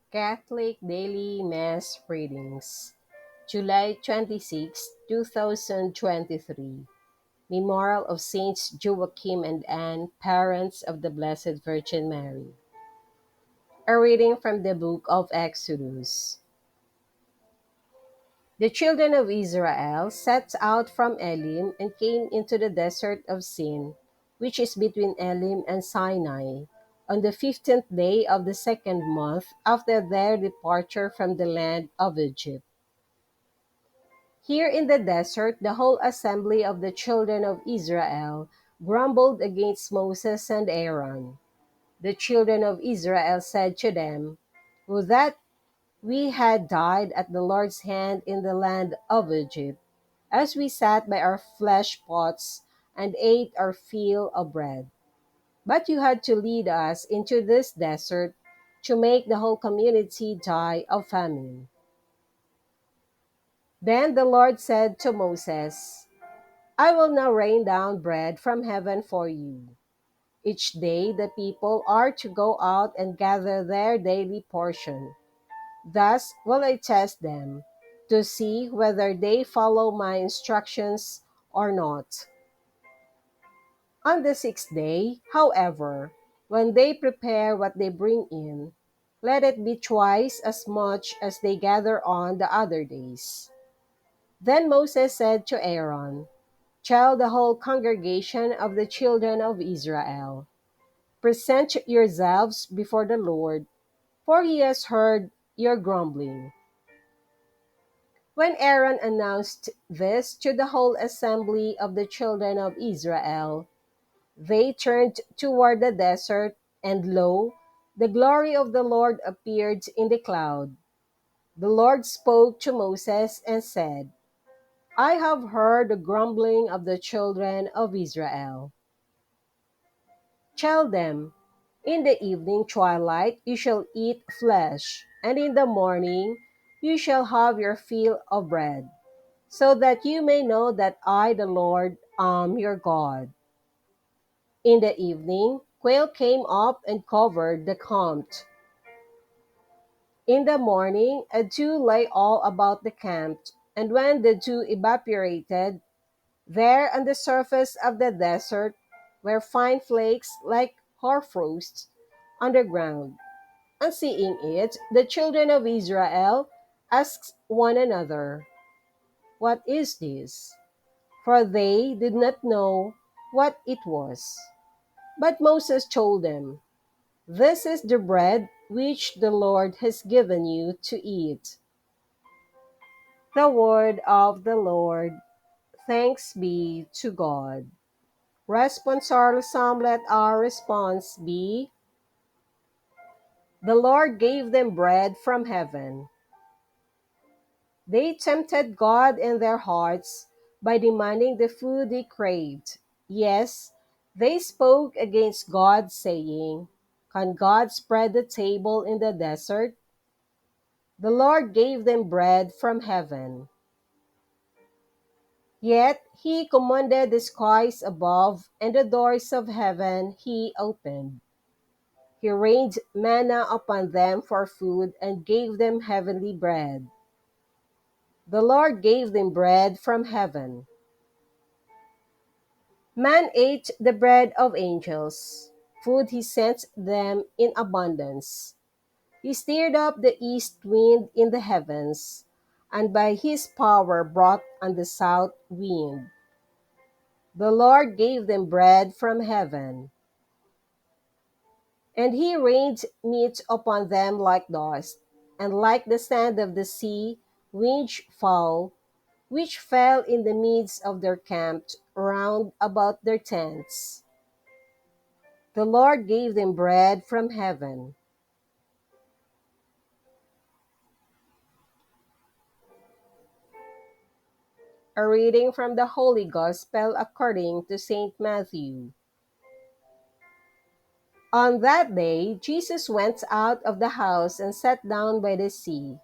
Catholic Daily Mass Readings, July 26, 2023. Memorial of Saints Joachim and Anne, parents of the Blessed Virgin Mary. A reading from the book of Exodus. The children of Israel set out from Elim and came into the desert of Sin, which is between Elim and Sinai, on the 15th day of the second month after their departure from the land of Egypt. Here in the desert, the whole assembly of the children of Israel grumbled against Moses and Aaron. The children of Israel said to them, "Would that we had died at the Lord's hand in the land of Egypt, as we sat by our fleshpots and ate our fill of bread. But you had to lead us into this desert to make the whole community die of famine." Then the Lord said to Moses, "I will now rain down bread from heaven for you. Each day the people are to go out and gather their daily portion. Thus will I test them, to see whether they follow my instructions or not. On the sixth day, however, when they prepare what they bring in, let it be twice as much as they gather on the other days." Then Moses said to Aaron, "Tell the whole congregation of the children of Israel, present yourselves before the Lord, for he has heard your grumbling." When Aaron announced this to the whole assembly of the children of Israel, they turned toward the desert, and lo, the glory of the Lord appeared in the cloud. The Lord spoke to Moses and said, "I have heard the grumbling of the children of Israel. Tell them, in the evening twilight you shall eat flesh, and in the morning you shall have your fill of bread, so that you may know that I, the Lord, am your God." In the evening, quail came up and covered the camp. In the morning, a dew lay all about the camp, and when the dew evaporated, there on the surface of the desert were fine flakes like hoarfrost on the ground. On seeing it, the children of Israel asked one another, "What is this?" For they did not know what it was. But Moses told them, "This is the bread which the Lord has given you to eat." The word of the Lord. Thanks be to God. Responsorial Psalm, let our response be, "The Lord gave them bread from heaven." They tempted God in their hearts by demanding the food they craved. Yes, they spoke against God, saying, "Can God spread the table in the desert?" The Lord gave them bread from heaven. Yet he commanded the skies above, and the doors of heaven he opened. He rained manna upon them for food and gave them heavenly bread. The Lord gave them bread from heaven. Man ate the bread of angels. Food he sent them in abundance. He stirred up the east wind in the heavens, and by his power brought on the south wind. The Lord gave them bread from heaven. And he rained meat upon them like dust, and like the sand of the sea, winged fowl, which fell in the midst of their camp round about their tents. The Lord gave them bread from heaven. A reading from the Holy Gospel according to St. Matthew. On that day, Jesus went out of the house and sat down by the sea.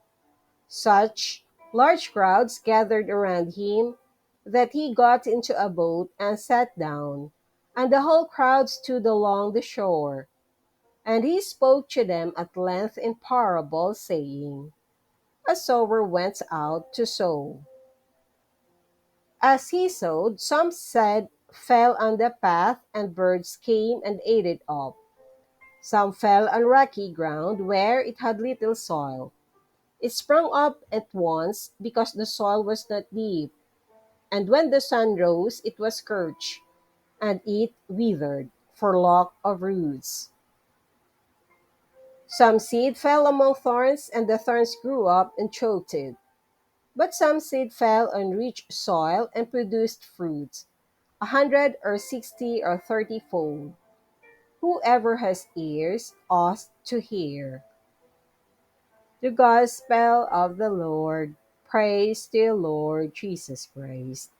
Such large crowds gathered around him that he got into a boat and sat down, and the whole crowd stood along the shore. And he spoke to them at length in parables, saying, A sower went out to sow. As he sowed, some seed fell on the path, and birds came and ate it up. Some fell on rocky ground, where it had little soil. It sprung up at once, because the soil was not deep. And when the sun rose, it was scorched, and it withered, for lack of roots. Some seed fell among thorns, and the thorns grew up and choked it. But some seed fell on rich soil and produced fruit, 100 or 60 or 30-fold. Whoever has ears ought to hear. The Gospel of the Lord. Praise to the Lord Jesus Christ.